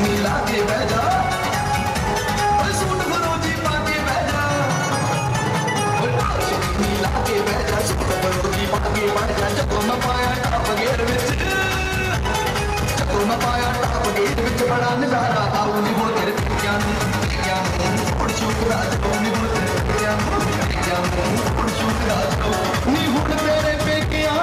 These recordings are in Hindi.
मिला के बह जा सूट फरोजी पा के बह जा मिला के बह जा सूट फरोजी पा के बह जा जब मैं पाया टॉप गियर विच जब मैं पाया टॉप गियर विच बड़ा नजारा आऊ नी वो तेरे पिया छोड़ चूक राज नी वो तेरे पिया छोड़ चूक राज नी हुण तेरे पेकिया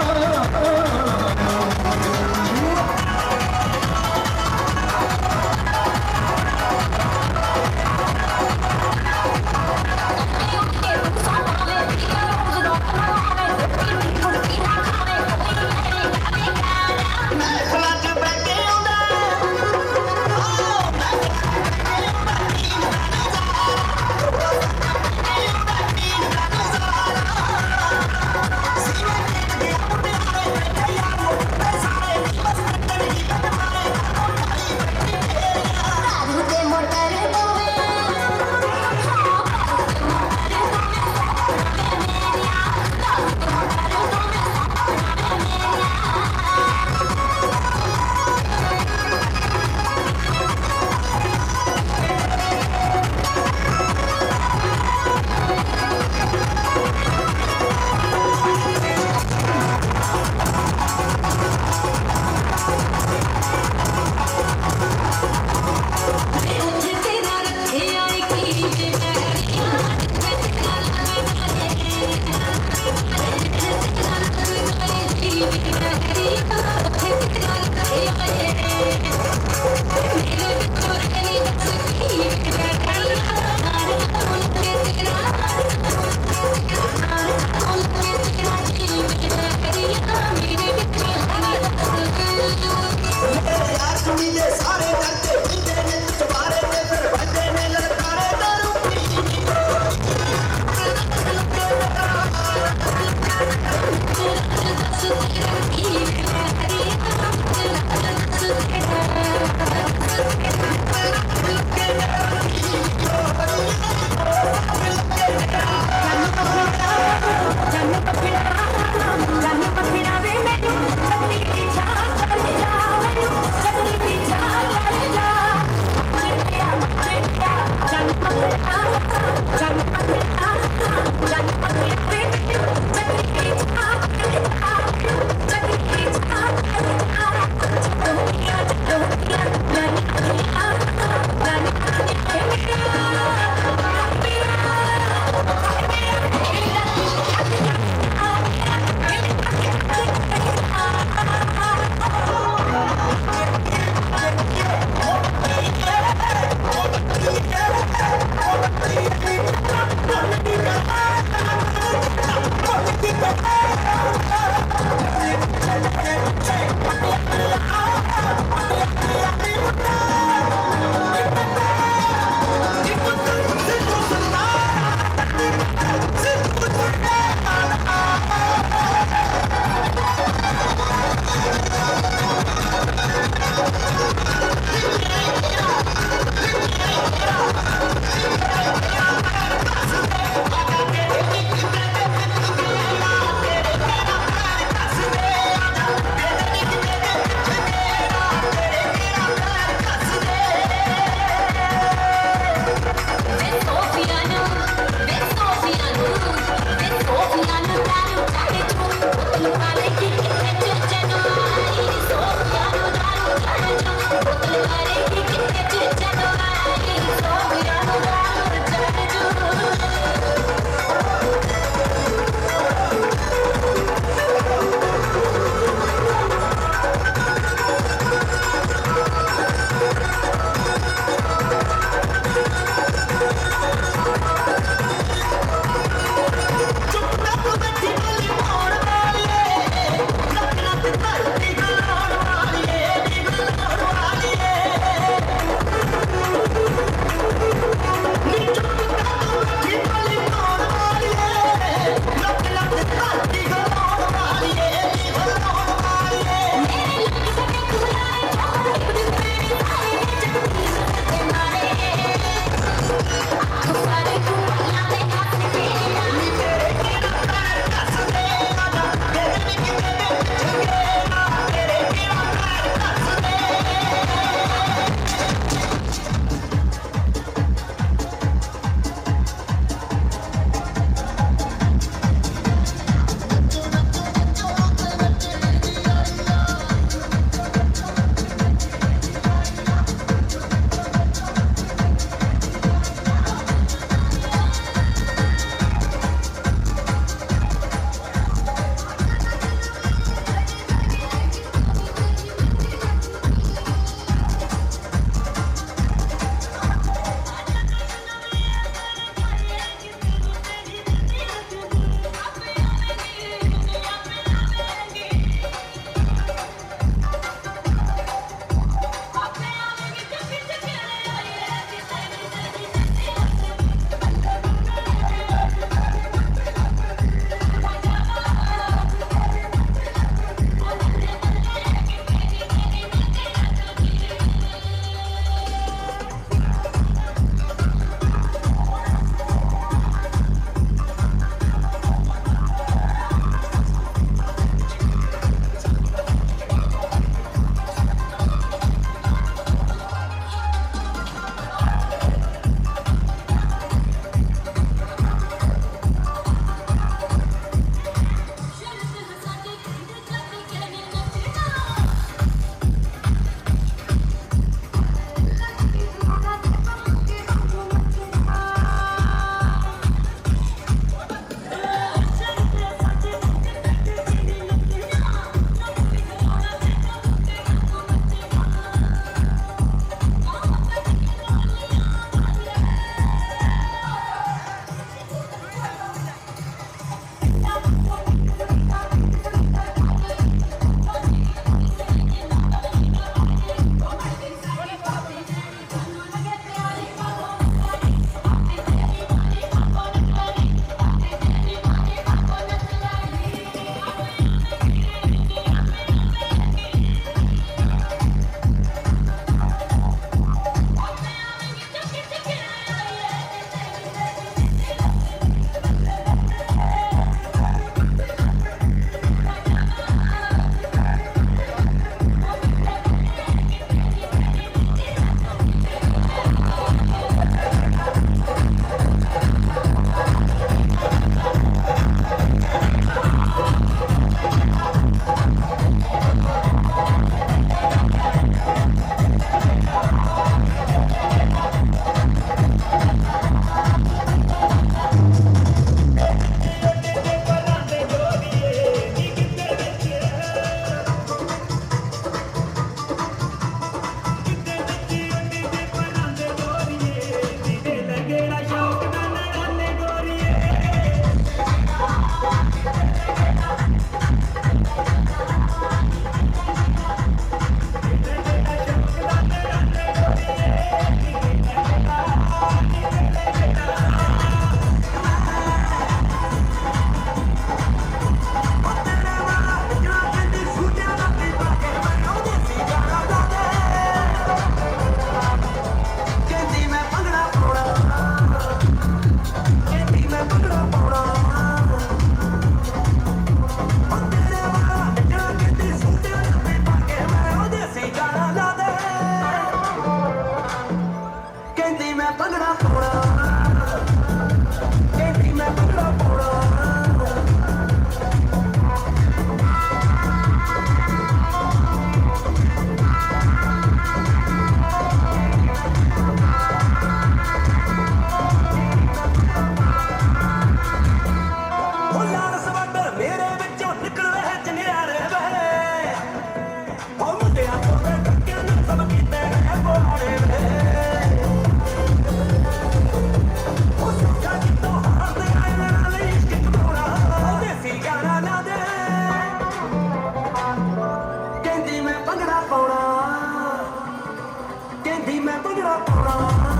कहती मैं भंगड़ा पाउणा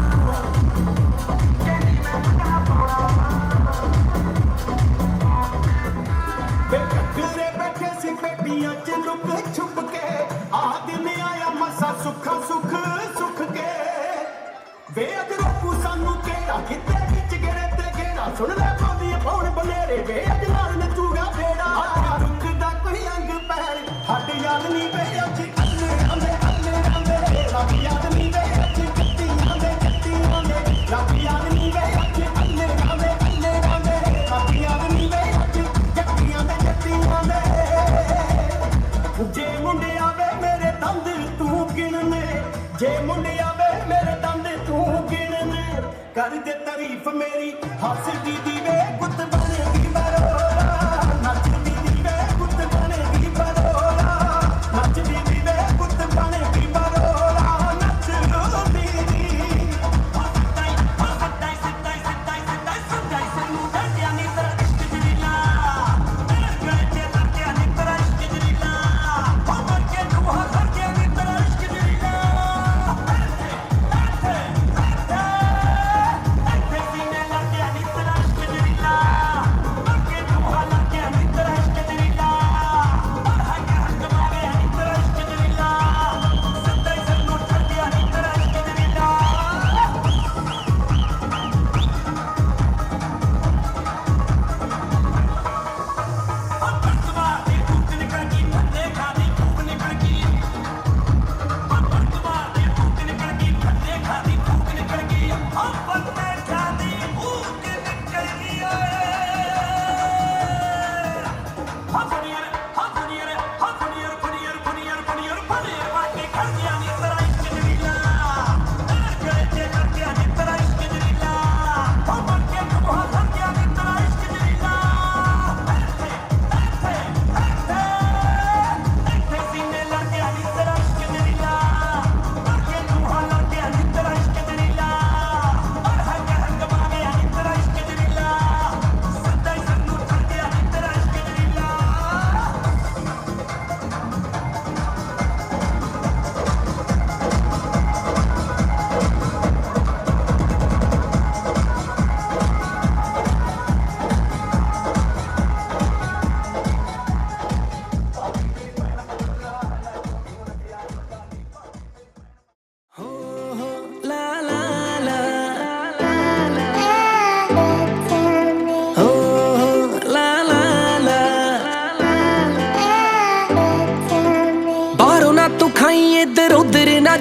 वे ककरे बैठे सी पेटियां च लुक छुप के आ दिन आया मसा सुखा सुख सुख के वे अज रोकू सानू केड़ा किते विच गेड़े ते गेड़ा सुन ले पांदी पौण बनेरे वे अज नाल नचूगा बेड़ा रुकदा कोई अंग पैर हट याद नी वे अज अल्ले अल्ले अल्ले अल्ले रब याद नी वे अज कत्ती अल्ले रब याद नी वे अज अल्ले अल्ले अल्ले अल्ले रब याद नी वे अज जट्टियां दे जट्टियां दे जे मुंडे आवे मेरे दंद तू गिनने जे मुंडे आवे मेरे दंद तू गिनने कर दे तारीफ मेरी हंसदी दी वे गुत बनेगी बरोला नचदी दी वे गुत बनेगी बरोला नचदी दी वे गुत बनेगी बरोला नचदी दी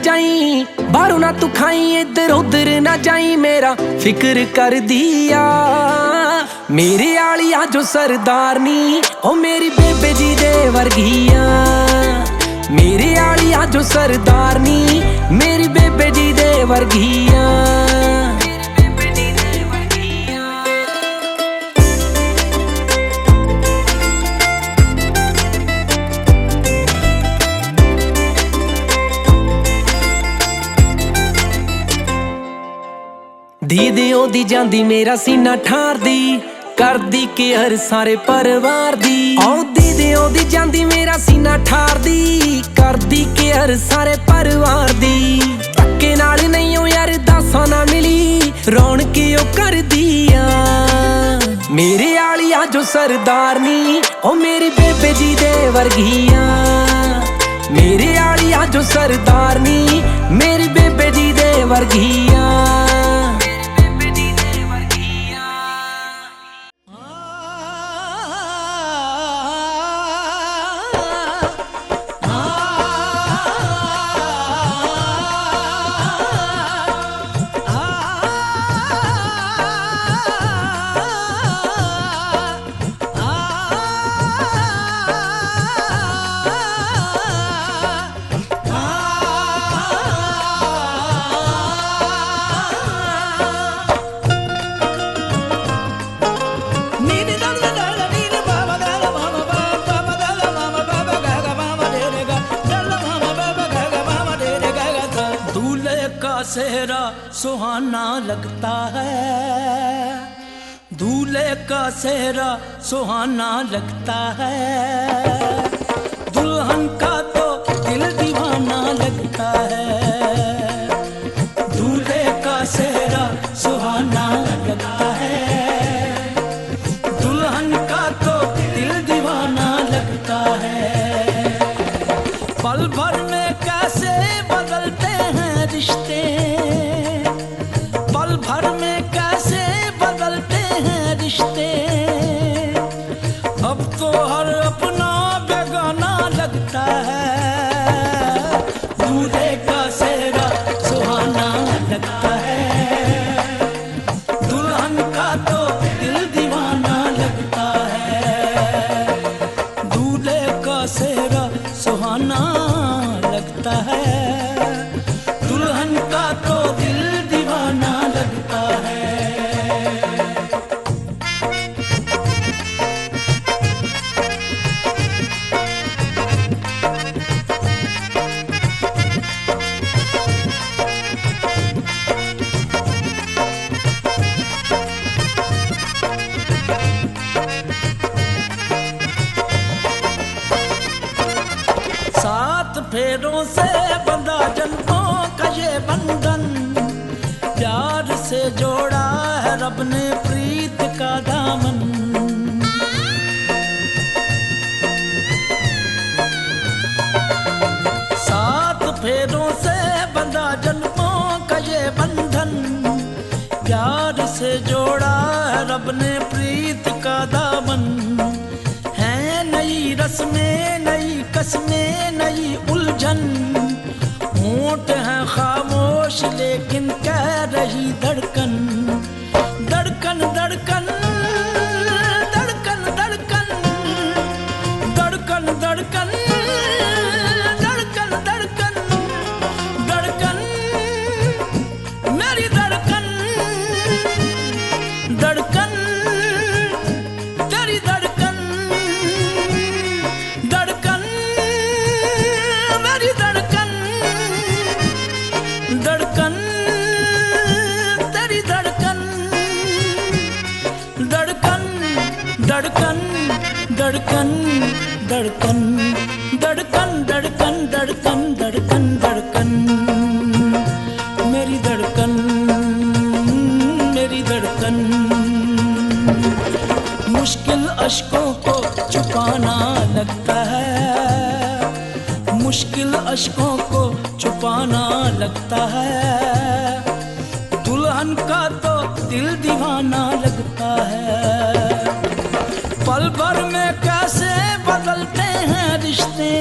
जाई बाहरों ना तू खाई इधर उधर ना जाई मेरा फिक्र कर दिया मेरे आलिया जो सरदारनी ओ मेरी बेबे जी दे वर्गिया मेरे आलिया जो सरदारनी मेरी बेबे जी दे वर्गिया दीदी ओदी जांदी मेरा सीना ठार दी कर दी केयर सारे परिवार दी ओ दीदी ओदी जांदी मेरा सीना ठार दी कर दी केयर सारे परिवार दी धक्के नाल नहीं हो यार दासा ना मिली रौनक ओ कर दिया मेरे आलिया जो सरदारनी ओ मेरी बेबे जी दे वर्गिया मेरे आलिया जो सरदारनी मेरी बेबे जी दे वर्गिया सेहरा सुहाना लगता है दूल्हे का सेहरा सुहाना लगता है दुल्हन का तो दिल दीवाना लगता है बंधन, प्यार से जोड़ा है रब ने प्रीत का दामन। सात फेरों से बंधा जन्मों का ये बंधन, प्यार से जोड़ा है रब ने प्रीत का दामन। है नई रस्में, नई कस्में, नई उलझन, होंठ है खामोश लेकिन कह रही धड़कन। धड़कन धड़कन धड़कन धड़कन धड़कन धड़कन धड़कन धड़कन धड़कन मेरी धड़कन। धड़कन तेरी धड़कन, धड़कन मेरी धड़कन। धड़कन तेरी धड़कन, धड़कन धड़कन धड़कन धड़कन धड़कन धड़कन धड़कन धड़कन धड़कन मेरी धड़कन, मेरी धड़कन। मुश्किल अश्कों को छुपाना लगता है, मुश्किल अश्कों को छुपाना लगता है। दुल्हन का तो दिल दीवाना लगता है। पल भर में कैसे बदलते हैं रिश्ते,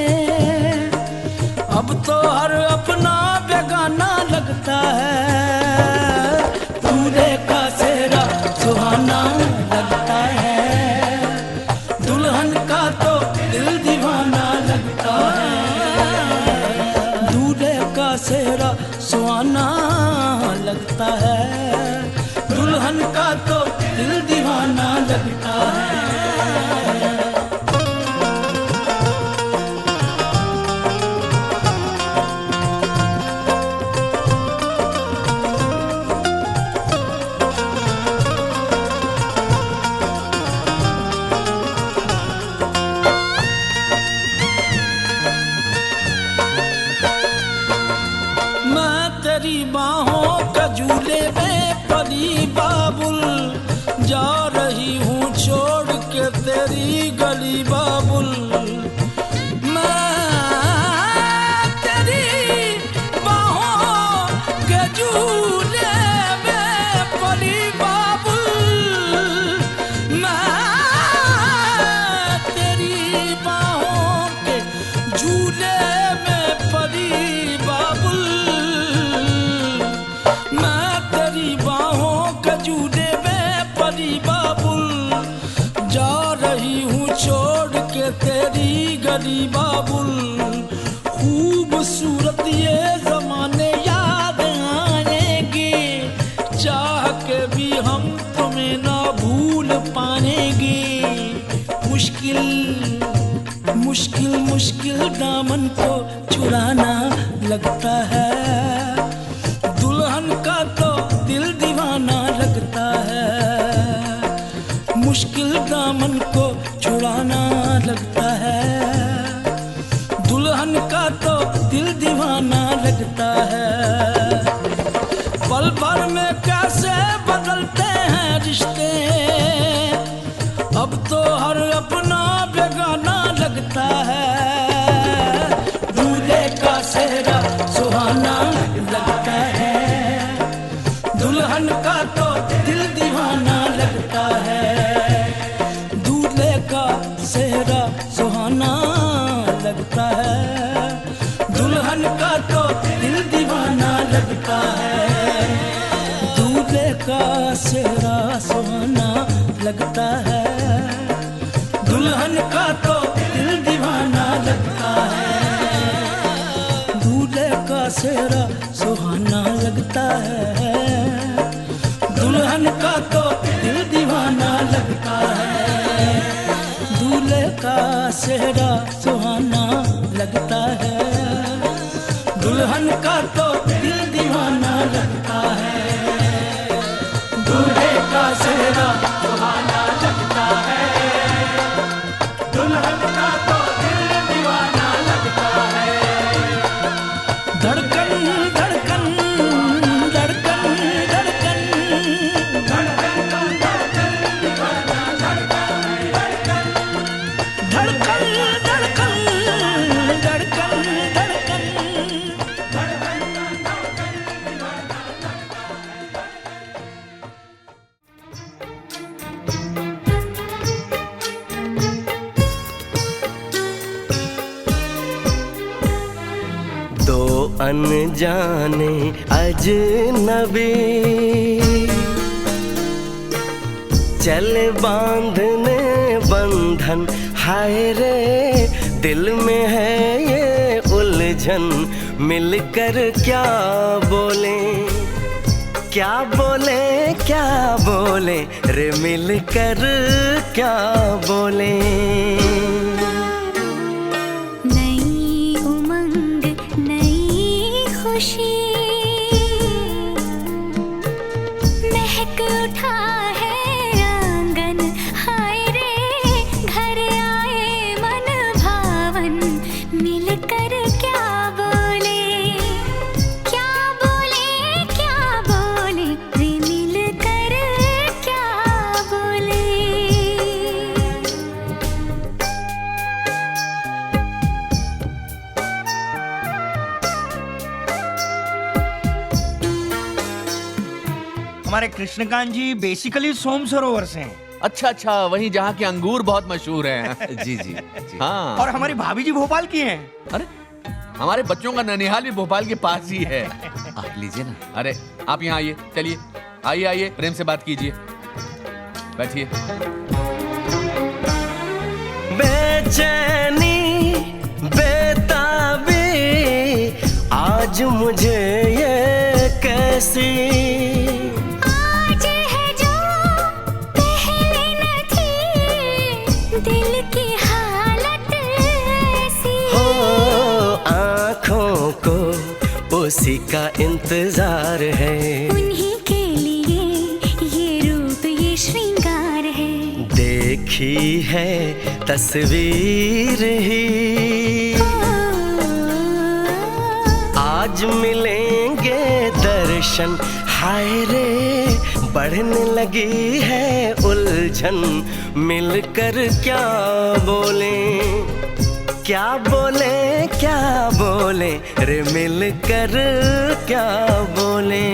अब तो हर अपना बेगाना लगता है। दूल्हे का सेहरा सुहाना लगता है, दुल्हन का तो दिल दीवाना लगता है। दूल्हे का सेहरा सुहाना लगता है, दुल्हन का तो दिल दीवाना लगता है। तेरी बाहों का झूले में परी बाबुल, जा रही हूँ छोड़ के तेरी गली बाबुल। मैं तेरी बाहों के झूले में परी बाबुल, मैं तेरी बाहों के झूले में परी बाबुल। झूले में परी बाबुल, जा रही हूँ छोड़ के तेरी गली बाबुल। खूबसूरत ये जमाने याद आएंगे, चाह के भी हम तुम्हें ना भूल पाएंगे। मुश्किल मुश्किल मुश्किल दामन को छुड़ाना लगता है, दुल्हन का तो दिल दीवाना लगता है। मुश्किल दामन को छुड़ाना लगता है, दुल्हन का तो दिल दीवाना लगता है। पल भर में कैसे बदलते हैं रिश्ते, अब तो हर अपना बेगाना लगता है। दूल्हे का सेहरा सुहाना लगता है, दुल्हन का तो दिल दीवाना लगता है। दूल्हे का सेहरा सुहाना लगता है, दुल्हन का तो दिल दीवाना लगता है। दूल्हे का सेहरा सुहाना लगता है, दुल्हन का तो दिल दीवाना लगता है। दूल्हे का सेहरा सुहाना लगता है, दुल्हन का तो दिल दीवाना लगता है। दूल्हे का सेहरा सुहाना लगता है, दुल्हन का तो दिल दीवाना लगता है। दूल्हे का सेहरा सुहाना लगता है, दुल्हन का तो दिल दीवाना लगता है। धड़कन धड़कन अनजाने अजनबी चले बांधने बंधन, हाय रे दिल में है ये उलझन, मिलकर क्या बोले, क्या बोले, क्या बोले रे मिलकर क्या बोले। नई उमंग नई खुशी महक उठा है आंगन, हाय रे घर आए मन भावन, मिलकर क्या बोले, क्या बोले, क्या बोले रे मिलकर क्या बोले। हमारे कृष्णकांत जी बेसिकली सोम सरोवर से हैं। अच्छा अच्छा, वहीं जहाँ के अंगूर बहुत मशहूर हैं। जी जी जी। हाँ। और हमारी भाभी जी भोपाल की हैं। अरे हमारे बच्चों का ननिहाल भी भोपाल के पास ही है। आप लीजिए ना। अरे आप यहाँ आइए, चलिए आइए आइए, प्रेम से बात कीजिए, बैठिए। बेचैनी बेताबी आज मुझे ये कैसी, आज है जो पहले न थी, दिल की हालत ऐसी। हो आँखों को उसी का इंतजार है, उन्हीं के लिए ये रूप ये श्रृंगार है। देखी है तस्वीर ही, आज मिलेंगे दर्शन, हाय रे बढ़ने लगी है उलझन, मिलकर क्या बोले, क्या बोले, क्या बोले रे मिलकर क्या बोले।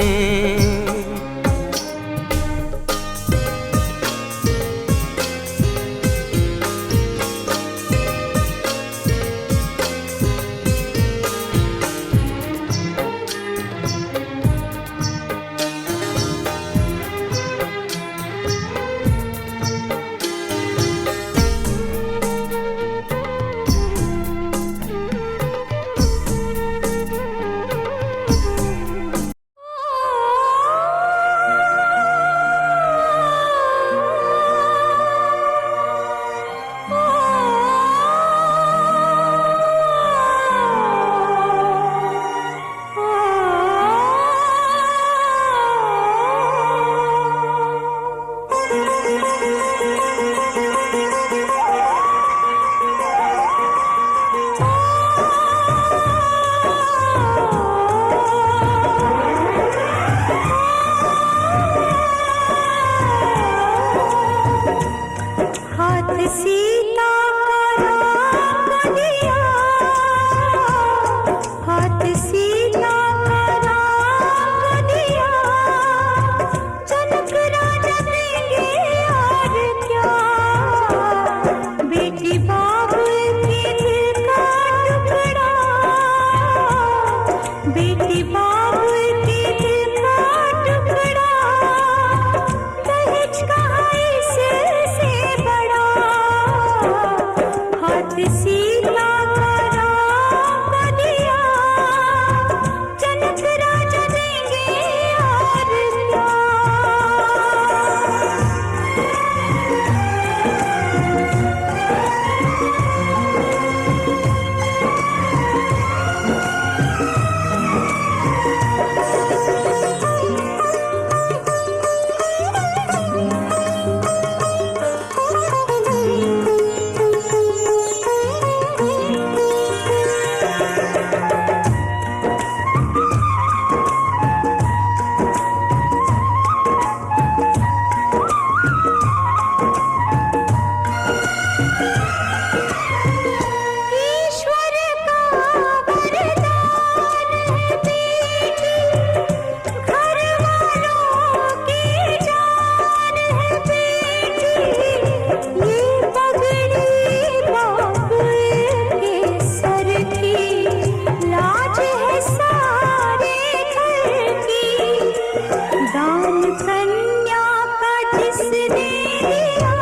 दान कन्या का जिसने दिया,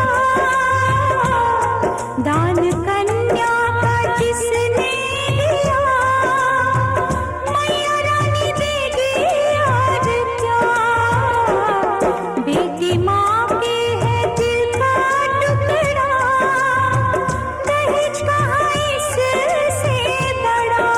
दान कन्या का जिसने दिया, मैया रानी देगी और क्या। बेटी माँ के है दिल का टुकड़ा, दहेज कहाँ इससे बड़ा।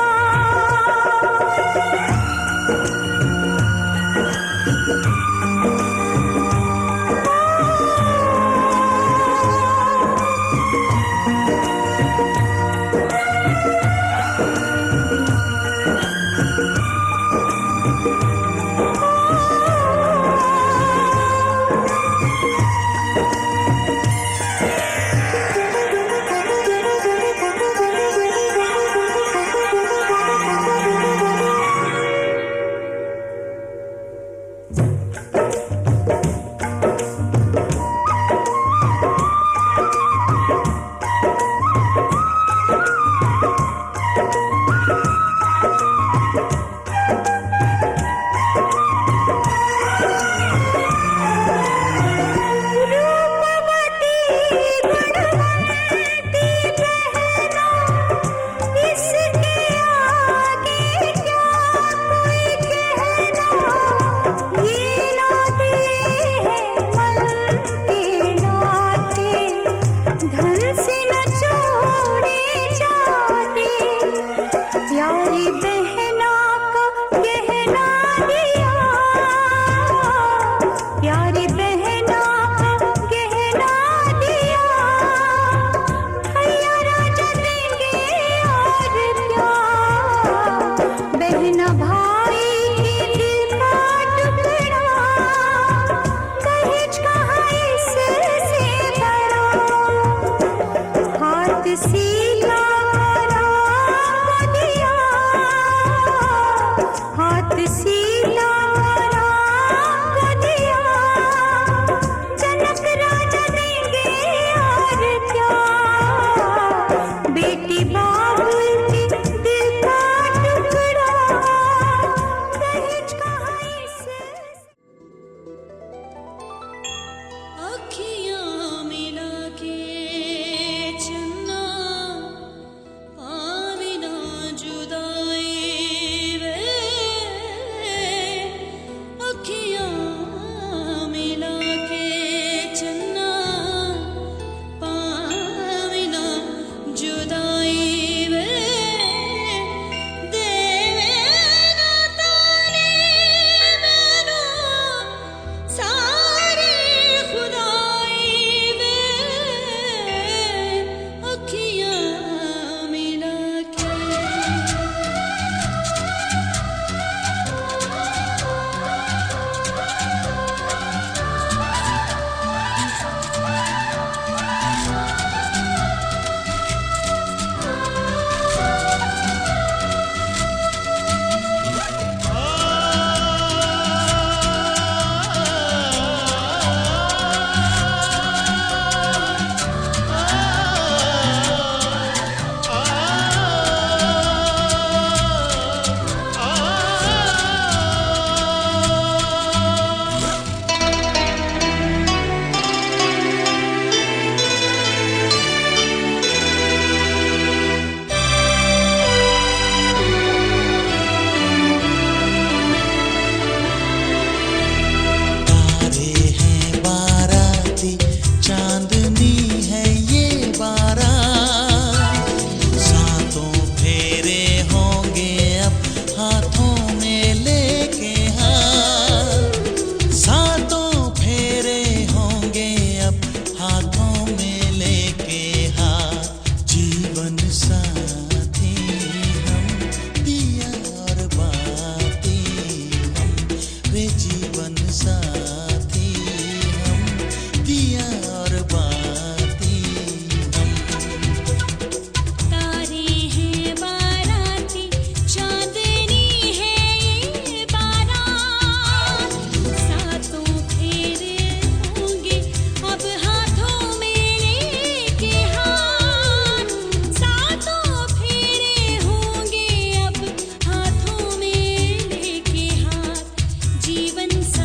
जीवन सा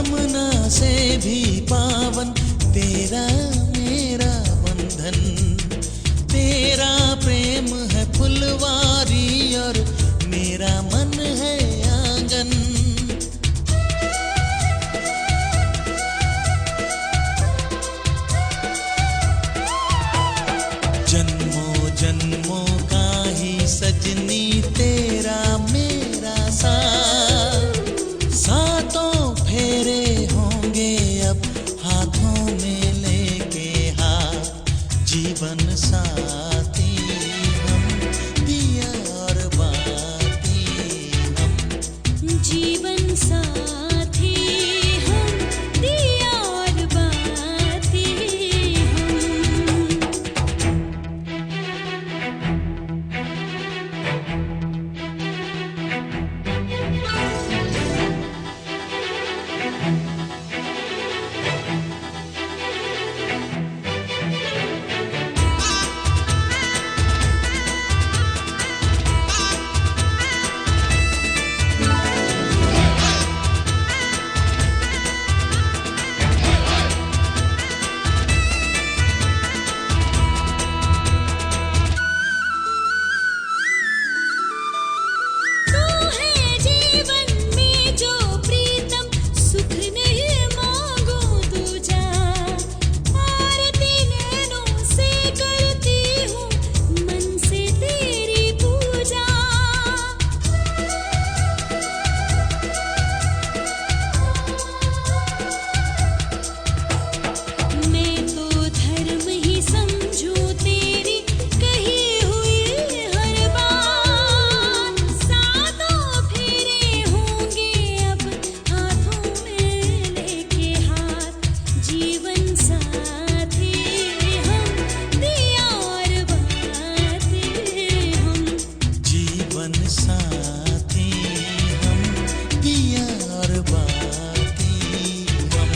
यमुना से भी पावन तेरा मेरा बंधन, तेरा प्रेम है फुलवारी और मेरा मन है आंगन। जन्मों जन्मों का ही सजनी तेरा मेरा साथ, सातों फेरे होंगे अब हाथों में लेके हाथ, जीवन साथी हम दिया और बाती हम, जीवन साथी हम दिया और बाती हम। तू है जीवन में जो प्रीतम, सुख नहीं मांगू दूजा, आरती नैनों से करती हूँ मन से तेरी पूजा। मैं तो धर्म ही समझूं तेरी कही हुई हर बात, सातों फेरे होंगे अब हाथों में लेके हाथ, जीवन साथी हम दिया और बाती हम। जीवन साथी हम दिया और बाती हम।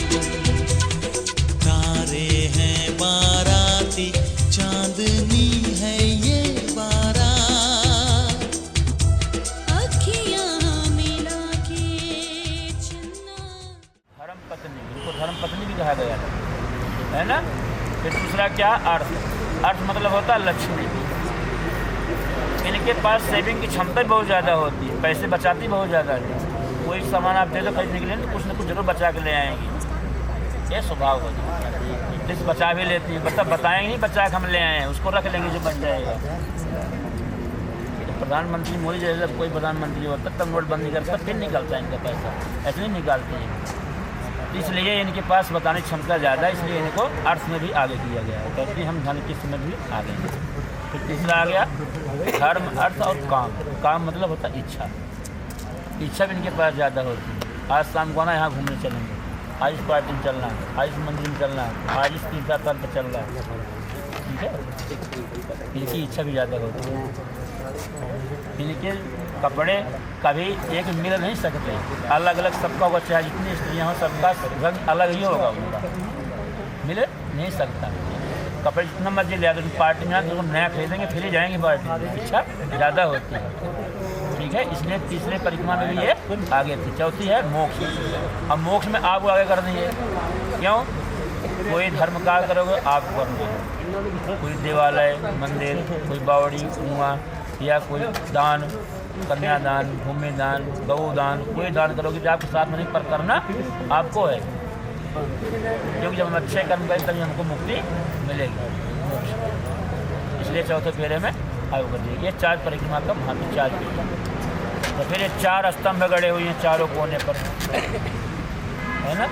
तारे हैं बाराती, चांदनी है ये बारात, अखियाँ मिला के चन्ना। धर्म पत्नी, इनको धर्म पत्नी भी कहा गया है ना। फिर दूसरा क्या, अर्थ। अर्थ मतलब होता है लक्ष्मी। इनके पास सेविंग की क्षमता भी बहुत ज़्यादा होती है, पैसे बचाती बहुत ज़्यादा है। कोई सामान आप दे दो खरीदने के लिए तो कुछ ना कुछ जरूर बचा के ले आएंगी, ये स्वभाव होता है। जिस बचा भी लेती है, मतलब बताएंगे नहीं बचा के हम ले आए हैं, उसको रख लेंगे जो बच जाएगा। प्रधानमंत्री मोदी जैसे जब कोई प्रधानमंत्री होता तब नोटबंदी करता फिर निकलता है इनका पैसा, ऐसे नहीं निकालते हैं। इसलिए इनके पास बताने की क्षमता ज़्यादा है, इसलिए इनको अर्थ में भी आगे किया गया है, कहते हैं हम धन की समझ भी आगे हैं। फिर तीसरा आ गया धर्म, अर्थ और काम। काम मतलब होता है इच्छा। इच्छा भी इनके पास ज़्यादा होती है। आज शाम को ना यहाँ घूमने चलेंगे, आज इस पार्टी में चलना है, आज इस मंदिर में चलना है, आज इस तीर्था स्थल पर चल रहा है, ठीक है। इनकी इच्छा भी ज़्यादा होती है। इनके कपड़े कभी एक मिल नहीं सकते, अलग अलग सबका होगा, चाहे जितनी स्त्रियाँ हो सबका रंग अलग ही होगा, उनका मिल नहीं सकता। कपड़े जितना मर्जी ले आते, पार्टी में तो नया खरीदेंगे फिर ही जाएंगे पार्टी में, इच्छा ज़्यादा होती है, ठीक है। इसलिए तीसरे परिक्रमा में भी ये आगे थी। चौथी है मोक्ष। अब मोक्ष में आपको आगे कर देंगे, क्यों? कोई धर्म कार्य करोगे आपको करना है, कोई देवालय मंदिर, कोई बावड़ी कुआं या कोई दान, कन्यादान, भूमि दान, गौ दान, कोई दान करोगे तो आपके साथ में नहीं, पर करना आपको है, क्योंकि जब हम अच्छे कर्म करें तभी हमको मुक्ति मिलेगी। इसलिए चौथे फेरे में आगे कर दिए। ये 4 परिक्रमा का महत्व, 4 तो फिर ये 4 स्तंभ गड़े हुए हैं चारों कोने पर, है ना।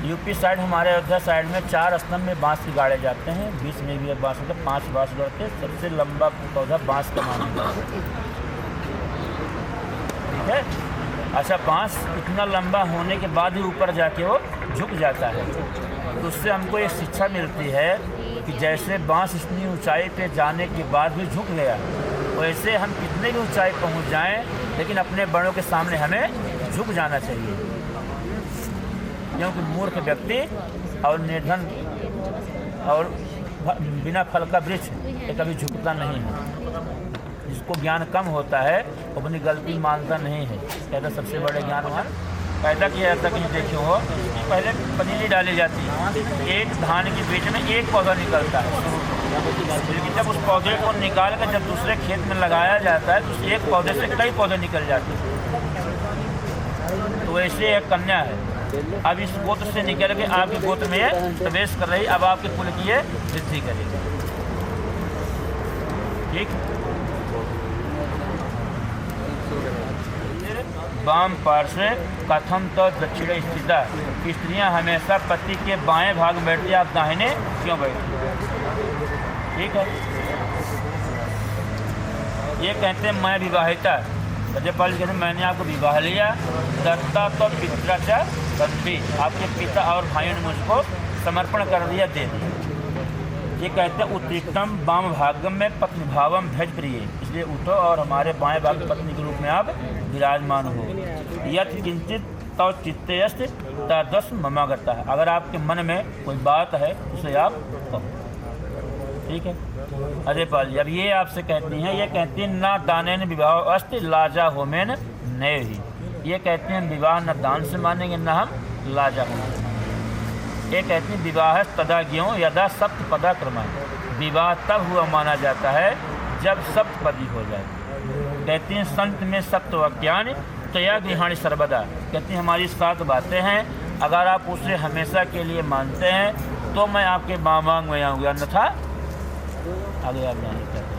यूपी साइड, हमारे अयोध्या साइड में 4 स्तंभ में बांस के गाड़े जाते हैं, बीच में भी बांस, मतलब 5 बांस गड़ते हैं। सबसे लंबा पौधा बांस का माना जाता है, ठीक है। अच्छा, बांस इतना लंबा होने के बाद ही ऊपर जाके वो झुक जाता है, तो उससे हमको एक शिक्षा मिलती है कि जैसे बांस इतनी ऊंचाई पे जाने के बाद भी झुक गया, वैसे हम कितने भी ऊंचाई पहुंच जाएं, लेकिन अपने बड़ों के सामने हमें झुक जाना चाहिए, क्योंकि मूर्ख व्यक्ति और निर्धन और बिना फल का वृक्ष ये कभी झुकता नहीं है। जिसको ज्ञान कम होता है वो अपनी गलती मानता नहीं है, कहता सबसे बड़े ज्ञानवान पैदा किया जाता कहीं देखे हो, इसमें पहले पनीली डाली जाती है, एक धान के बीच में एक पौधा निकलता है, लेकिन जब उस पौधे को निकाल कर जब दूसरे खेत में लगाया जाता है तो उस एक पौधे से कई पौधे निकल जाते हैं। तो वैसे एक कन्या है, अब इस गोत्र से निकल के आपके गोत्र में ये प्रवेश कर रही, अब आपके कुल की ये वृद्धि करेगी। ठीक। वाम पार्श्व कथम तो दक्षिण स्थिता, स्त्रियां हमेशा पति के बाएं भाग में बैठती, आप दाहिने क्यों बैठती? ठीक है। ये कहते हैं मैं विवाहिता, राज्यपाल कहते हैं मैंने आपको विवाह लिया, दत्ता तो पित्राचा बंधी, आपके पिता और भाइयों ने मुझको समर्पण कर दिया, दे दिया। ये कहते हैं उत्तम वाम भागम में पत्नी भावम भज प्रिय, इसलिए उठो और हमारे बाएं भाग पत्नी के रूप में आप विराजमान हो। यथ किंचित तव चित्तेयस्त तदस ममा करता है, अगर आपके मन में कोई बात है उसे आप कहो। ठीक है। राज्यपाल जी अब ये आपसे कहती हैं, ये कहती हैं ना दानेन विवाह अस्ति लाजा होमेन नए ही, ये कहते हैं विवाह न दान से मानेंगे न हम लाजा होमें। ये कहती हैं विवाह तदा ज्ञो यदा सप्तपदा क्रम, विवाह तब हुआ माना जाता है जब सप्तपदी हो जाए। कहती हैं संत में सप्त ज्ञान तया गृहाणी सर्वदा, कहती हैं हमारी 7 बातें हैं, अगर आप उसे हमेशा के लिए मानते हैं तो मैं आपके मांग में आऊँगी, अन्यथा आगे आप जाने चाहते।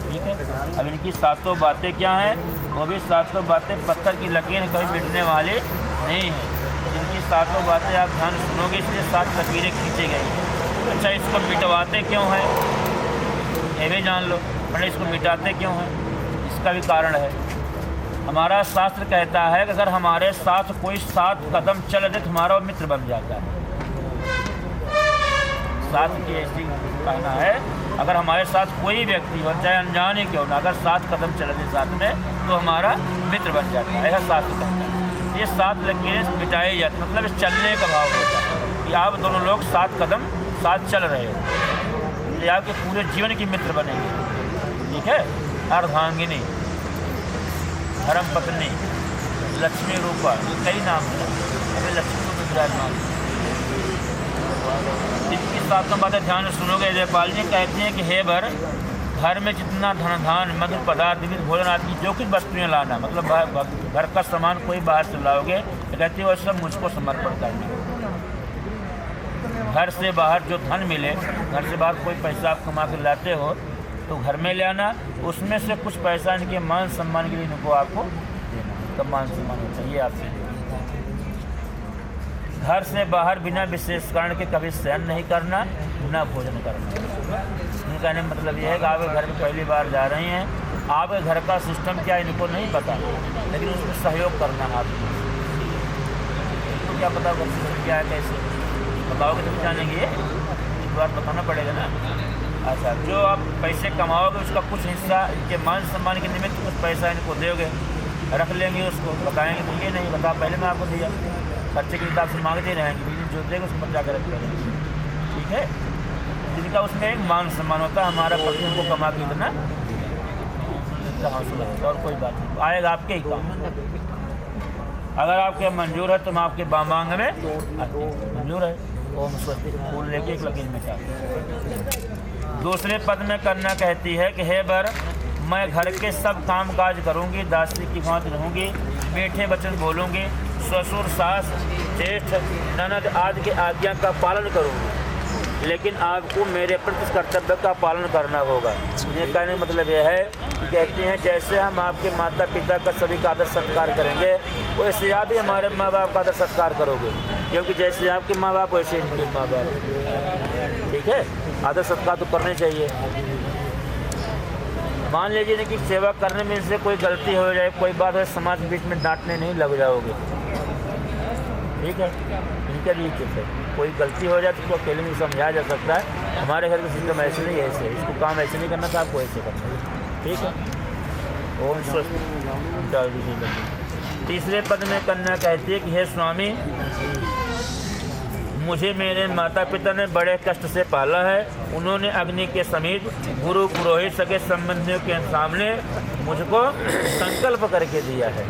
ठीक है। अब इनकी 7 बातें क्या हैं? वो भी 7 बातें पत्थर की लकीर कभी मिटने वाली नहीं है। इनकी 7 बातें आप ध्यान सुनोगे, इसलिए 7 लकीरें खींची गई। अच्छा, इसको मिटवाते क्यों हैं ये भी जान लो, मैंने इसको मिटाते क्यों हैं इसका भी कारण है। हमारा शास्त्र कहता है कि अगर हमारे साथ कोई 7 कदम चल दे तो हमारा मित्र बन जाता है। शास्त्र की ऐसी कहना है, अगर हमारे साथ कोई व्यक्ति हो चाहे अनजान ही क्यों ना, अगर 7 कदम चल दे साथ में तो हमारा मित्र बन जाता है, ऐसा शास्त्र कहता है। ये 7 लकीरें मिटाई जाती, मतलब इस चलने का भाव होता है कि आप दोनों लोग 7 कदम साथ चल रहे हो, ये आपके पूरे जीवन की मित्र बनेंगे। ठीक है। अर्धांगिनी, धर्म पत्नी, लक्ष्मी रूपा, कई नाम हैं, अभी लक्ष्मी रूप विराजमान। इनकी 7 बातें ध्यान से सुनोगे। जयपाल जी कहते हैं कि हे वर, घर में जितना धन धान मधुर पदार्थ विविध भोजन आदि जो कुछ वस्तुएं लाना, मतलब घर का सामान कोई बाहर से लाओगे तो कहती है वो सब मुझको समर्पण करना। घर से बाहर जो धन मिले, घर से बाहर कोई पैसा आप कमा के लाते हो तो घर में ले आना, उसमें से कुछ पैसा इनके मान सम्मान के लिए इनको आपको देना, तब मान सम्मान होता है। ये आपसे घर से बाहर बिना विशेष कारण के कभी शयन नहीं करना, न भोजन करना। इनका कहने मतलब यह है कि आप घर में पहली बार जा रही हैं, आपके घर का सिस्टम क्या इनको नहीं पता, लेकिन उसमें सहयोग करना है आपको। तो क्या पता घर सिस्टम क्या है, कैसे बताओगे तो जानेंगे, एक बार बताना पड़ेगा ना। अच्छा, जो आप पैसे कमाओगे उसका कुछ हिस्सा इनके मान सम्मान के निमित्त कुछ पैसा इनको दोगे, रख लेंगे, उसको बताएंगे तो ये नहीं बता पहले मैं आपको दिया, खर्चे के हिसाब से मांगते रहेंगे, लेकिन जो देगा उसको जाकर रख लेंगे। ठीक है। जिनका उसमें एक मान सम्मान होता है, हमारा पति उनको कमा के इतना हौसला होता है, और कोई बात नहीं, आएगा आपके ही काम। अगर आपके मंजूर है तो हम आपके बामांग में मंजूर है, ओम स्वस्ति फूल लेके एक लकीर में चाहते। दूसरे पद में कन्या कहती है कि हे वर, मैं घर के सब काम काज करूँगी, दासी की भांति रहूँगी, मीठे वचन बोलूँगी, ससुर सास ज्येष्ठ ननद आदि की आज्ञा का पालन करूँगी, लेकिन आपको मेरे प्रति कर्तव्य का पालन करना होगा। ये कहने का मतलब यह है कि कहते हैं जैसे हम आपके माता पिता का सभी का आदर सत्कार करेंगे, वैसे आप भी हमारे माँ बाप का आदर सत्कार करोगे, क्योंकि जैसे आपके माँ बाप वैसे इनके माँ बाप। ठीक है। आदर सत्कार तो करने चाहिए। मान लीजिए कि सेवा करने में से कोई गलती हो जाए, कोई बात है, समाज के बीच में डांटने नहीं लग जाओगे। ठीक है। इनके लिए है कोई गलती हो जाए तो उसको अकेले में समझाया जा सकता है, हमारे घर का सिस्टम ऐसे नहीं, ऐसे इसको काम ऐसे नहीं करना था, आपको ऐसे करना है। ठीक है। ओम स्वस्ति। तीसरे पद में कन्या कहती है कि हे स्वामी, मुझे मेरे माता पिता ने बड़े कष्ट से पाला है, उन्होंने अग्नि के समीप गुरु पुरोहित सके संबंधियों के सामने मुझको संकल्प करके दिया है।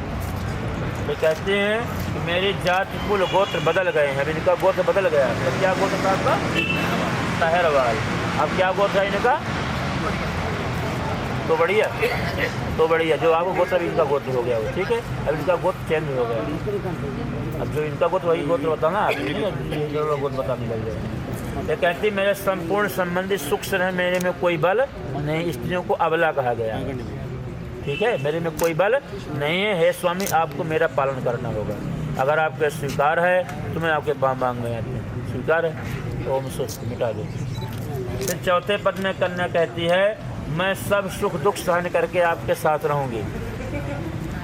वे कहते हैं मेरी जात कुल गोत्र बदल गए हैं। अब इनका गोत्र बदल गया। तो क्या गोत्र था आपका? ताहरवाल। अब क्या गोत्र है इनका? तो बढ़िया जो आपको गोत्र अभी इनका गोत्र हो गया वो, ठीक है। अब इनका गोत्र चेंज हो गया। अब जो इनका गोत्र वही गोत्र बताना, आप गोत्र बताने लग जाए। ये कहती मेरे संपूर्ण संबंधी सुख से रहे, मेरे में कोई बल नहीं। स्त्रियों को अबला कहा गया, ठीक है। मेरे में कोई बल नहीं है। हे स्वामी, आपको मेरा पालन करना होगा। अगर आपके स्वीकार है तो मैं आपके मांग में आती हूँ। स्वीकार है, ओम सुख मिटा दो। फिर चौथे पद में कन्या कहती है मैं सब सुख दुख सहन करके आपके साथ रहूँगी।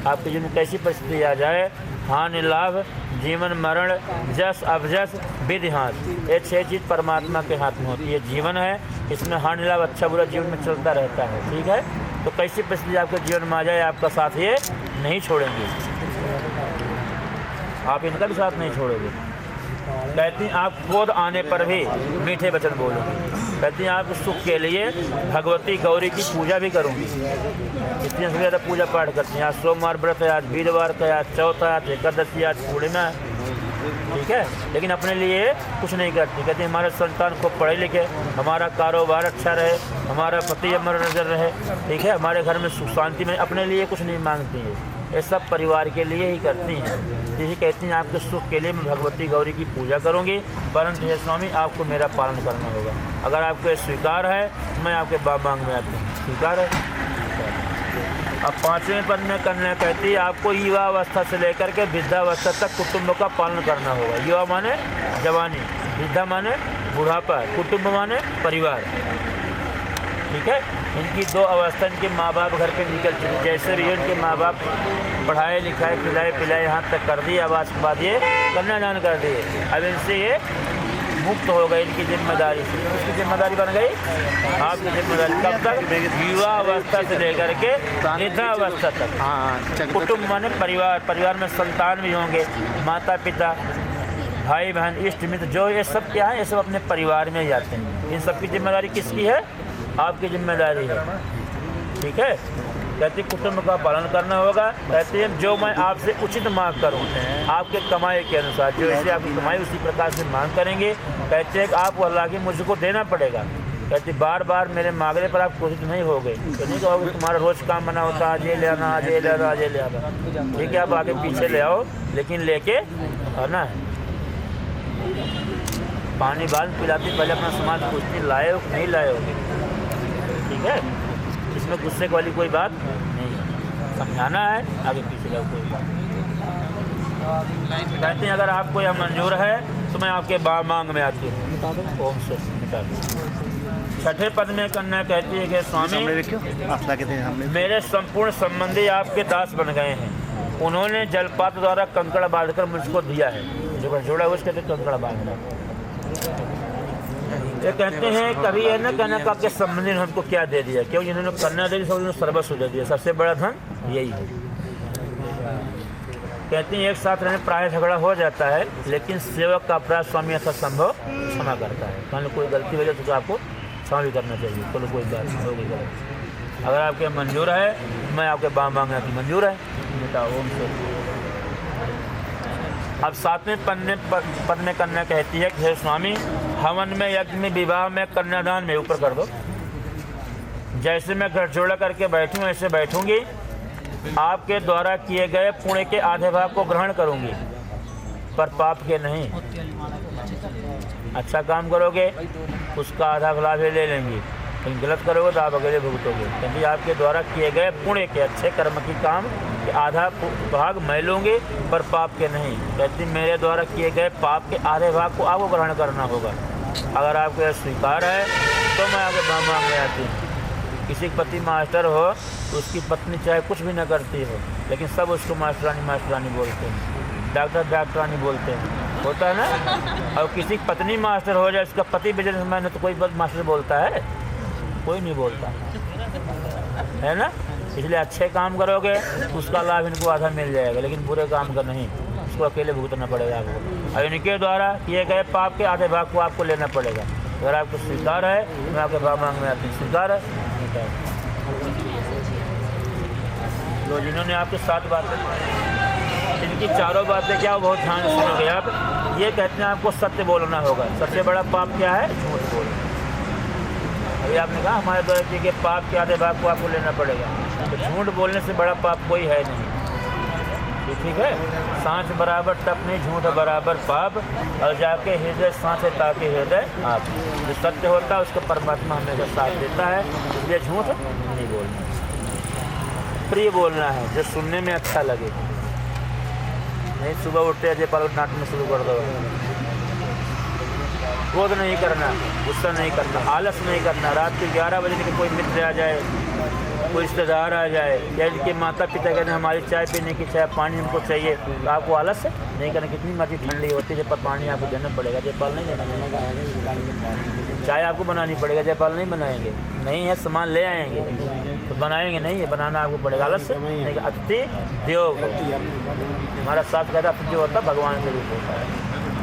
आपके जीवन में कैसी परिस्थिति आ जाए, हानि लाभ, जीवन मरण, जस अवजस, विधि हाथ, ये 6 चीज़ परमात्मा के हाथ में होती है। जीवन है, इसमें हानि लाभ अच्छा बुरा जीवन में चलता रहता है, ठीक है। तो कैसी परिस्थिति आपके जीवन में आ जाए, आपका साथ ये नहीं छोड़ेंगे, आप इनका भी साथ नहीं छोड़ोगे। कहती हैं आप क्रोध आने पर भी मीठे वचन बोलोगे। कहती हैं आप सुख के लिए भगवती गौरी की पूजा भी करूँगी। इतनी से ज़्यादा पूजा पाठ करती हैं। आज सोमवार व्रत है, आज वीरवार का, आज चौथ है, आज एकादशी, आज पूर्णिमा है, ठीक है। लेकिन अपने लिए कुछ नहीं करती। कहती हमारे संतान को पढ़े लिखे, हमारा कारोबार अच्छा रहे, हमारा पति अमर नजर रहे, ठीक है, हमारे घर में सुख शांति में, अपने लिए कुछ नहीं मांगती है। ये सब परिवार के लिए ही करती हैं। जैसे कहती हैं आपके सुख के लिए मैं भगवती गौरी की पूजा करूंगी, परंतु हे स्वामी आपको मेरा पालन करना होगा। अगर आपको स्वीकार है तो मैं आपके मांग में आती हूँ। स्वीकार है। अब 5वें पद में कन्या कहती है आपको युवा अवस्था से लेकर के वृद्धावस्था तक कुटुंब का पालन करना होगा। युवा माने जवानी, वृद्धा माने बुढ़ापा, कुटुंब माने परिवार, ठीक है। इनकी 2 अवस्था, इनके माँ बाप घर पे निकल चुके। जैसे भी इनके माँ बाप पढ़ाए लिखाए खिलाए पिलाए यहाँ तक कर दिए, अब आज के बाद ये कन्यादान कर दिए। अब इनसे ये मुक्त हो गई इनकी जिम्मेदारी से। उसकी जिम्मेदारी बन गई आपकी जिम्मेदारी। कब तक? युवा अवस्था से लेकर के वृद्धावस्था तक। कुटुंब माने परिवार, परिवार में संतान भी होंगे, माता पिता, भाई बहन, इष्ट मित्र, जो ये सब क्या है, ये सब अपने परिवार में ही आते हैं। इन सब की जिम्मेदारी किसकी है? आपकी जिम्मेदारी है, ठीक है। कहती कुटुंब का पालन करना होगा। कहते हैं जो मैं आपसे उचित मांग करूं, आपके कमाई के अनुसार, जो इसे आपकी कमाई उसी प्रकार से मांग करेंगे। कहते हैं कि आपको अल्लाह की मुझको देना पड़ेगा। कहती बार बार मेरे मांगने पर आप कोशिश नहीं हो गए तो नहीं कहोगे तुम्हारा रोज़ काम बना होता है, आज ये ले आना, आज ये ले आना, आज ये ले आना, ठीक है। आप आगे पीछे ले आओ, लेकिन लेके आना है। पानी बाल पिलाती पहले अपना समाज पूछती लाए हो नहीं लाए हो, ठीक है। इसमें गुस्से वाली कोई बात नहीं है, समझाना है, आगे पीछे जाओ, कोई बात नहीं। कहते हैं अगर आपको यह मंजूर है तो मैं आपके मांग में आती हूँ। ओम से मिटा दो। 6ठे पद में कन्या कहती है कि स्वामी मेरे संपूर्ण संबंधी आपके दास बन गए हैं। उन्होंने जलपात द्वारा कंकड़ बांधकर मुझको दिया है। जो जोड़ा उसके कंकड़ बांधना। ये कहते हैं कभी है ना कन्या का आपके संबंधी ने हमको क्या दे दिया, क्योंकि इन्होंने कन्या दे दी, उन्होंने सर्वस्व दे दिया। सबसे बड़ा धन यही है। कहते हैं एक साथ रहने प्राय झगड़ा हो जाता है, लेकिन सेवक का अपराध स्वामी ऐसा संभव क्षमा करता है। मान लो कोई गलती हो जाए तो आपको क्षमा भी करना चाहिए। चलो कोई बात नहीं होगी गलत। अगर आपके मंजूर है मैं आपके मांगने की मंजूर है, बेटा ओम से। अब 7वें पद में कन्या कहती है कि हे स्वामी हवन में, यज्ञ में, विवाह में, कन्यादान में, ऊपर कर दो। जैसे मैं घर जोड़ा करके बैठूं ऐसे बैठूंगी। आपके द्वारा किए गए पुण्य के आधे भाग को ग्रहण करूंगी, पर पाप के नहीं। अच्छा काम करोगे उसका आधा लाभ ले लेंगी, लेकिन गलत करोगे तो आप अकेले भुगतोगे। क्योंकि आपके द्वारा किए गए पुण्य के अच्छे कर्म की काम के आधा भाग मैं लूँगी, पर पाप के नहीं। कहती मेरे द्वारा किए गए पाप के आधे भाग को आपको ग्रहण करना होगा। अगर आपको यह स्वीकार है तो मैं आपके मांग में आती हूँ। किसी पति मास्टर हो तो उसकी पत्नी चाहे कुछ भी न करती हो, लेकिन सब उसको मास्टरानी मास्टरानी बोलते हैं, डॉक्टर डॉक्टरानी बोलते हैं, होता है ना। और किसी पत्नी मास्टर हो जाए, उसका पति बिजनेसमैन है तो कोई मास्टर बोलता है? कोई नहीं बोलता है ना। इसलिए अच्छे काम करोगे उसका लाभ इनको आधा मिल जाएगा, लेकिन बुरे काम का नहीं, उसको अकेले भुगतना पड़ेगा आपको। और इनके द्वारा किए गए पाप के आधे भाग को आपको लेना पड़ेगा। अगर आपको स्वीकार है मैं आपके मांग में आती हूँ। स्वीकार है तो जिन्होंने आपके साथ बातें, इनकी इनकी चारों बातें क्या बहुत ध्यान से सुनोगे आप। ये कहते हैं आपको सत्य बोलना होगा। सबसे बड़ा पाप क्या है? झूठ बोलना। अभी आपने कहा हमारे द्वारा के पाप के आधे भाग को आपको लेना पड़ेगा, तो झूठ बोलने से बड़ा पाप कोई है नहीं। ठीक है, सांच बराबर तप नहीं, झूठ बराबर पाप, और जाके हृदय सांच है ताकि हृदय आप। जो सत्य होता है उसका परमात्मा हमेशा साथ देता है, इसलिए झूठ नहीं बोलना, प्रिय बोलना है जो सुनने में अच्छा लगे। नहीं सुबह उठते अजय पाल नाटने शुरू कर दो, क्रोध नहीं करना, गुस्सा नहीं करना, आलस नहीं करना। रात के 11 बजे के कोई मित्र आ जाए, कोई रिश्तेदार आ जाए, या इनके माता पिता कहते हैं हमारी चाय पीने की, चाय पानी हमको चाहिए, तो आपको आलस है नहीं करना। कितनी मर्जी ठंडी होती है, जब पानी आपको देना पड़ेगा, जयपाल नहीं देना। चाय आपको बनानी पड़ेगा, जयपाल नहीं बनाएंगे। नहीं है सामान ले आएंगे तो बनाएंगे, नहीं है बनाना आपको पड़ेगा। आलस से नहीं, अतिथि देवो भव। हमारा साथ कहता है जो होता है भगवान के रूप होता है।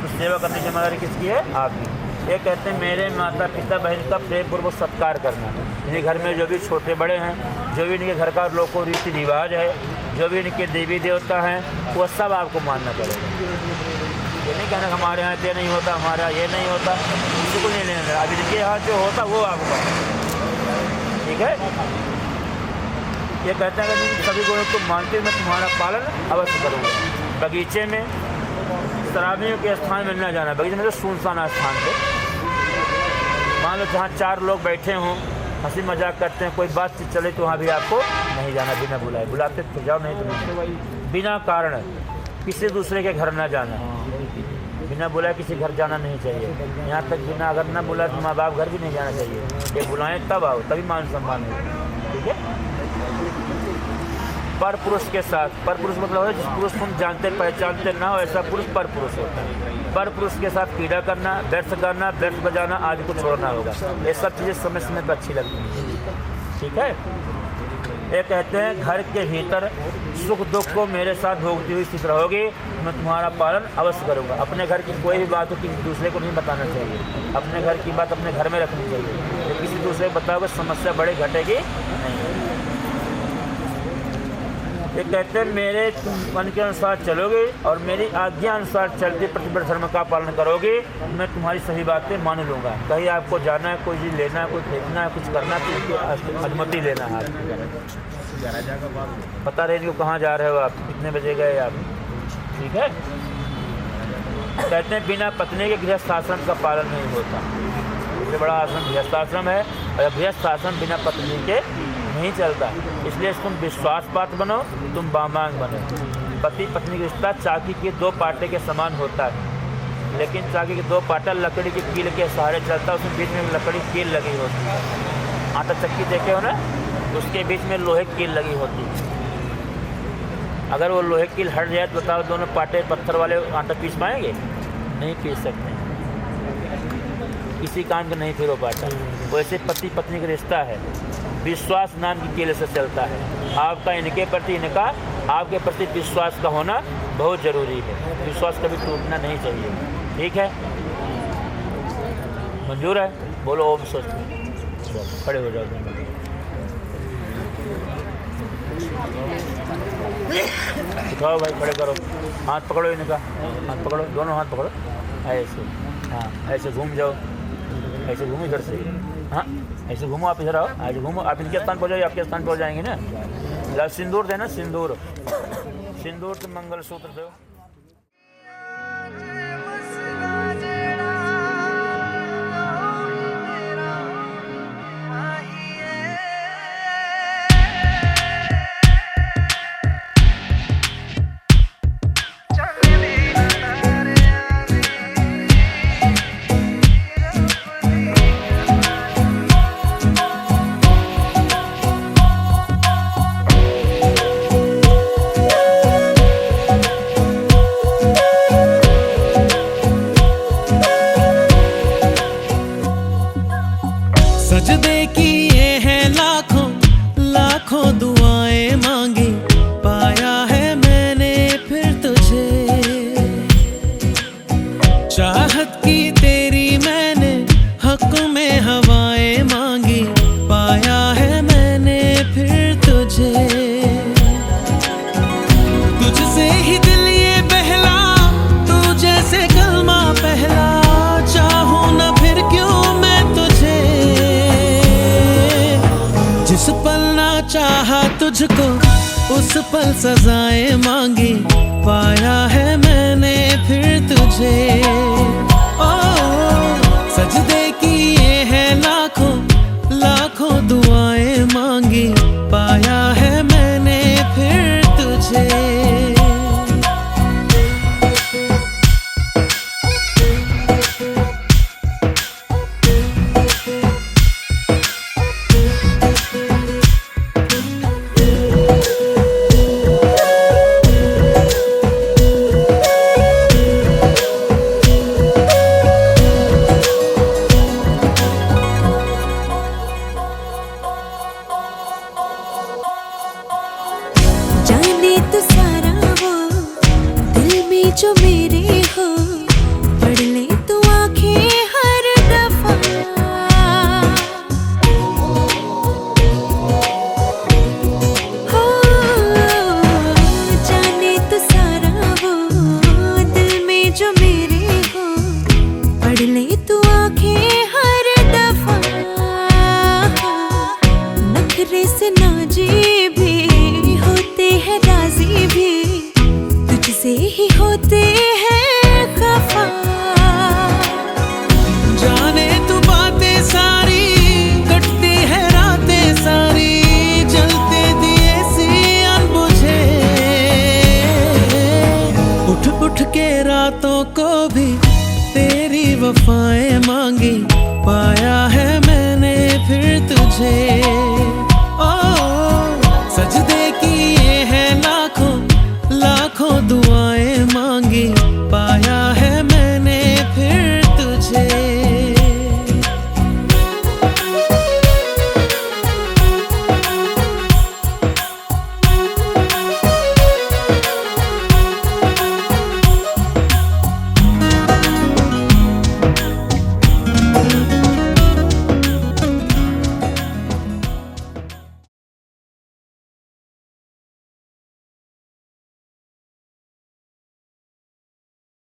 तो सेवा करने की जिम्मेदारी किसकी है? आपकी। ये कहते हैं मेरे माता पिता बहन का प्रेम पूर्वक सत्कार करना। इनके घर में जो भी छोटे बड़े हैं, जो भी इनके घर का लोगों रीति रिवाज है, जो भी इनके देवी देवता हैं, वो सब आपको मानना पड़ेगा। ये नहीं कहना हमारे यहाँ ये नहीं होता, हमारे यहाँ ये नहीं होता, किसी को नहीं लेना। अभी इनके यहाँ जो होता वो आपको, ठीक है। ये कहते हैं कि सभी गुणों को मानते मैं तुम्हारा पालन अवश्य करूँगा। बगीचे में शराबियों के स्थान में न जाना, बगीचे में तो सुनसान स्थान पे, मान लो जहाँ 4 लोग बैठे हों, हंसी मजाक करते हैं, कोई बातचीत चले तो वहाँ भी आपको नहीं जाना बिना बुलाए। बुलाते तो जाओ, नहीं तो बिना कारण किसी दूसरे के घर ना जाना, बिना बुलाए किसी घर जाना नहीं चाहिए। यहाँ तक बिना अगर ना बुलाए तो माँ बाप घर भी नहीं जाना चाहिए। ये बुलाएं तब आओ, तभी मान सम्मान है, ठीक है। पर पुरुष के साथ, पर पुरुष मतलब है जिस पुरुष तुम जानते पहचानते ना हो, ऐसा पुरुष पर पुरुष होता है। पर पुरुष के साथ पीड़ा करना, व्यर्थ करना, व्यर्थ बजाना आदि को छोड़ना होगा। ये सब चीज़ें समय समय पर अच्छी लगती हैं, ठीक है। ये कहते हैं घर के भीतर सुख दुख को मेरे साथ भोगती हुई स्थित रहोगे, मैं तुम्हारा पालन अवश्य करूँगा। अपने घर की कोई भी बात हो किसी दूसरे को नहीं बताना चाहिए। अपने घर की बात अपने घर में रखनी चाहिए। जब किसी दूसरे को बताओगे समस्या बड़े घटेगी नहीं। ये कहते हैं मेरे मन के अनुसार चलोगे और मेरी आज्ञा अनुसार चलते प्रतिव्रत धर्म का पालन करोगे, मैं तुम्हारी सभी बातें मान लूँगा। कहीं आपको जाना है, कोई चीज़ लेना है, कोई खरीदना है, कुछ करना है तो उसकी अनुमति लेना है। पता रहे इनको कहाँ जा रहे हो आप, कितने बजे गए आप, ठीक है। कहते हैं बिना पत्नी के गृहस्थ आश्रम का पालन नहीं होता। सबसे बड़ा आश्रम गृहस्थ आश्रम है, और गृहस्थ आश्रम बिना पत्नी के नहीं चलता। इसलिए तुम विश्वासपात बनो, तुम बामांग बनो। पति पत्नी का रिश्ता चाकी के 2 पाटे के समान होता है, लेकिन चाकी के 2 पाटा लकड़ी की कील के सहारे चलता है, उसमें बीच में लकड़ी कील लगी होती है। आटा चक्की देखे हो ना, उसके बीच में लोहे की कील लगी होती है। अगर वो लोहे की कील हट जाए तो बताओ दोनों पाटे पत्थर वाले आटा पीस पाएंगे? नहीं पीस सकते, किसी काम का नहीं फिर वो पाटा। वैसे पति पत्नी का रिश्ता है, विश्वास नाम की कील से चलता है। आपका इनके प्रति, इनका आपके प्रति विश्वास का होना बहुत ज़रूरी है। विश्वास कभी टूटना नहीं चाहिए, ठीक है। मंजूर है? बोलो ओम स्वस्ति। खड़े हो जाओ, उठाओ भाई, खड़े करो, हाथ पकड़ो इनका, हाथ पकड़ो, दोनों हाथ पकड़ो, ऐसे, हाँ ऐसे घूम जाओ, ऐसे घूमो इधर से, हाँ ऐसे घूमो, आप इधर आओ, ऐसे घूमो, आप इनके स्थान पर जाइए, आपके स्थान पर जाएंगे ना। लाल सिंदूर देना, सिंदूर, सिंदूर तो मंगल सूत्र दो। सजदे किए हैं लाखों लाखों दुआएं मांगी, पाया है मैंने फिर तुझे। चाहत की तेरी मैंने हक में हवाएं मांगी, पाया है मैंने फिर तुझे। तुझसे ही दिल ये मुझको उस पल सजाएं मांगी, पाया है मैंने फिर तुझे। ओ सजदे किए हैं लाखों लाखों दुआएं मांगी, पाया है मैंने फिर तुझे। जाने तो सारा वो दिल में जो मेरे हो, पढ़ ले तू आंखें हर दफा। हो जाने तो सारा वो दिल में जो मेरे हो, पढ़ ले तू आंखें हर दफा। नखरे से नाजी भी होते हैं, राजी भी तुझसे ही होते हैं खफा। जाने तू बातें सारी, कटती है रातें सारी, जलते दिए सी अनबुझे। उठ उठ के रातों को भी